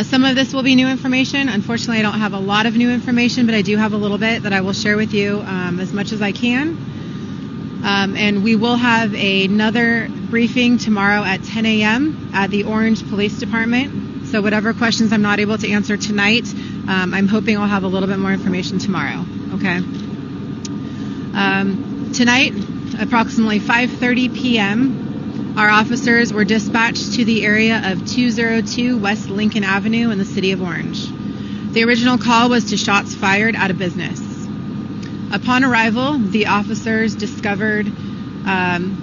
Some of this will be new information. Unfortunately, I don't have a lot of new information, but I do have a little bit that I will share with you as much as I can. And we will have another briefing tomorrow at 10 a.m. at the Orange Police Department. So whatever questions I'm not able to answer tonight, I'm hoping I'll have a little bit more information tomorrow. Okay. Tonight, approximately 5:30 p.m., our officers were dispatched to the area of 202 West Lincoln Avenue in the city of Orange. The original call was to shots fired at a business. Upon arrival, the officers discovered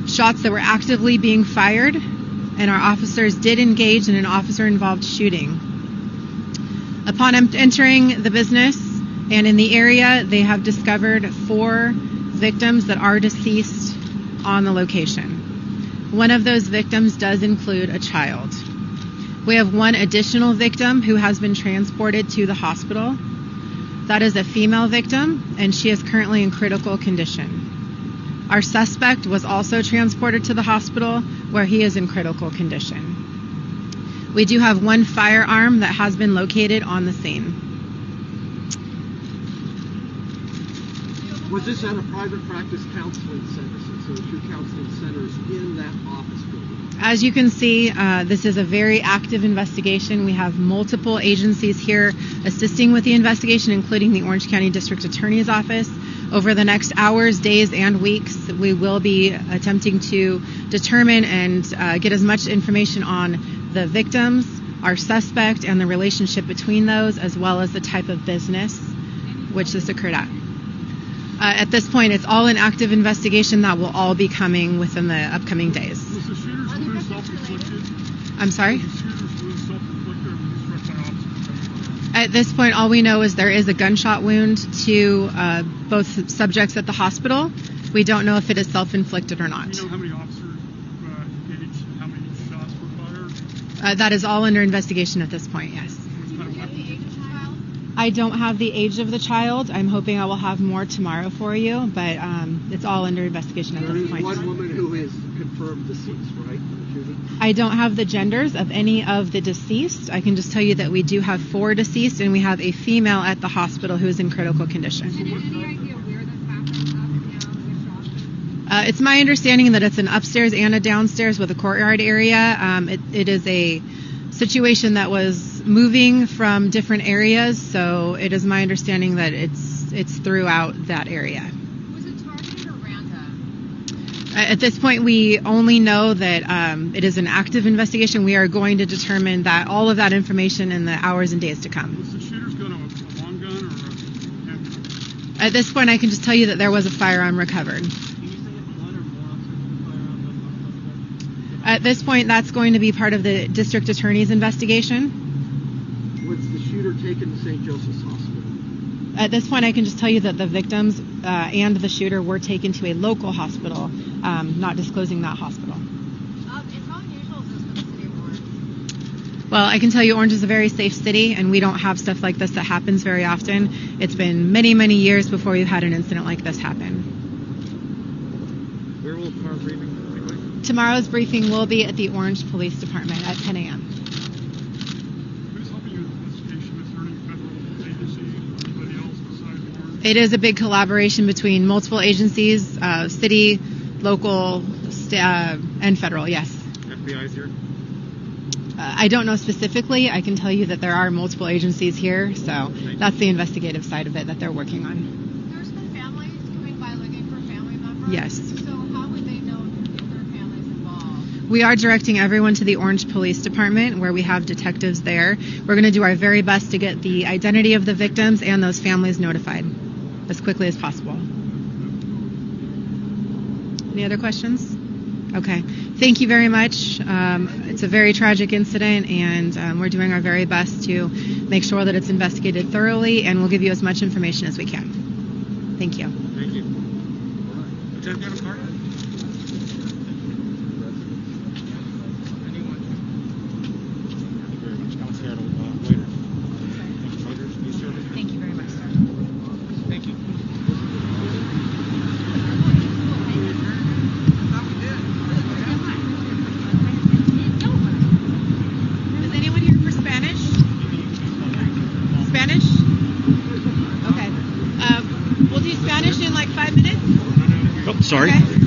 shots that were actively being fired, and our officers did engage in an officer-involved shooting. Upon entering the business and in the area, they have discovered 4 victims that are deceased on the location. One of those victims does include a child. We have one additional victim who has been transported to the hospital. That is a female victim, and she is currently in critical condition. Our suspect was also transported to the hospital, where he is in critical condition. We do have one firearm that has been located on the scene. Was this at a private practice counseling center, since there are 2 counseling centers in that office building? As you can see, this is a very active investigation. We have multiple agencies here assisting with the investigation, including the Orange County District Attorney's Office. Over the next hours, days, and weeks, we will be attempting to determine and get as much information on the victims, our suspect, and the relationship between those, as well as the type of business which this occurred at. At this point, it's all an active investigation that will all be coming within the upcoming days. Was the shooter's wound self-inflicted? I'm sorry? Was the shooter's wound self-inflicted or was he struck by officers? At this point, all we know is there is a gunshot wound to both subjects at the hospital. We don't know if it is self-inflicted or not. Do you know how many officers engaged and how many shots were fired? That is all under investigation at this point, yes. I don't have the age of the child. I'm hoping I will have more tomorrow for you, but it's all under investigation at this point. There is one woman who is confirmed deceased, right? I don't have the genders of any of the deceased. I can just tell you that we do have 4 deceased, and we have a female at the hospital who is in critical condition. Any idea where this happened? It's my understanding that it's an upstairs and a downstairs with a courtyard area. It is a situation that was moving from different areas, so it is my understanding that it's throughout that area. Was it targeted or random? At this point, we only know that it is an active investigation. We are going to determine that all of that information in the hours and days to come. Was the shooter's gun a long gun or a handgun? At this point, I can just tell you that there was a firearm recovered. At this point, that's going to be part of the district attorney's investigation. Was the shooter taken to St. Joseph's Hospital? At this point, I can just tell you that the victims and the shooter were taken to a local hospital, not disclosing that hospital. It's how unusual is this for the city of Orange? Well, I can tell you Orange is a very safe city, and we don't have stuff like this that happens very often. It's been many, many years before we've had an incident like this happen. Where will tomorrow's briefing take place? Tomorrow's briefing will be at the Orange Police Department at 10 a.m. Who's helping you with the investigation? Is there any federal agency or anybody else besides Orange? It is a big collaboration between multiple agencies, city, local, and federal, yes. FBI's here? I don't know specifically. I can tell you that there are multiple agencies here, so that's the investigative side of it that they're working on. There's been families coming by looking for family members. Yes. So how would they know if their family's involved? We are directing everyone to the Orange Police Department, where we have detectives there. We're going to do our very best to get the identity of the victims and those families notified as quickly as possible. Any other questions? Okay. Thank you very much. It's a very tragic incident, and we're doing our very best to make sure that it's investigated thoroughly, and we'll give you as much information as we can. Thank you. Thank you. Lieutenant, you have a card? Thank you very much, sir. Thank you. Is anyone here for Spanish? teach you Spanish in like 5 minutes? Oh, sorry. Okay.